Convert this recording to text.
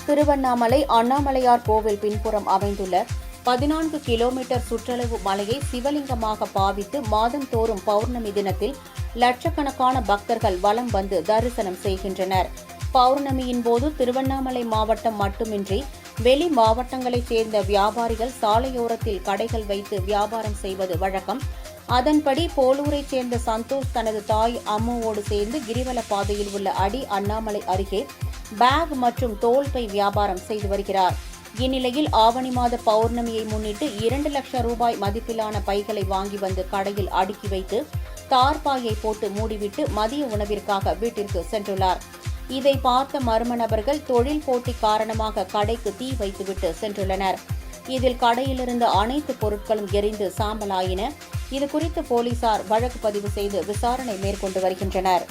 திருவண்ணாமலை அண்ணாமலையார் கோவில் பின்புறம் அமைந்துள்ள 14 கிலோமீட்டர் சுற்றளவு மலையை சிவலிங்கமாக பாவித்து மாதந்தோறும் பௌர்ணமி தினத்தில் லட்சக்கணக்கான பக்தர்கள் வலம் வந்து தரிசனம் செய்கின்றனர். பௌர்ணமியின் போது திருவண்ணாமலை மாவட்டம் மட்டுமின்றி வெளி மாவட்டங்களைச் சேர்ந்த வியாபாரிகள் சாலையோரத்தில் கடைகள் வைத்து வியாபாரம் செய்வது வழக்கம். அதன்படி போலூரைச் சேர்ந்த சந்தோஷ் தனது தாய் அம்முவோடு சேர்ந்து கிரிவல பாதையில் உள்ள அடி அண்ணாமலை அருகே பேக் மற்றும் தோல்பை வியாபாரம் செய்து வருகிறார். இந்நிலையில் ஆவணி மாத பௌர்ணமியை முன்னிட்டு 2 லட்சம் ரூபாய் மதிப்பிலான பைகளை வாங்கி வந்து கடையில் அடுக்கி வைத்து தார்பாயை போட்டு மூடிவிட்டு மதிய உணவிற்காக வீட்டிற்கு சென்றுள்ளார். இதை பார்த்த மர்ம நபர்கள் தொழில் போட்டி காரணமாக கடைக்கு தீ வைத்துவிட்டு சென்றுள்ளனர். இதில் கடையிலிருந்த அனைத்து பொருட்களும் எரிந்து சாம்பலாயின. இதுகுறித்து போலீசார் வழக்கு பதிவு செய்து விசாரணை மேற்கொண்டு வருகின்றனர்.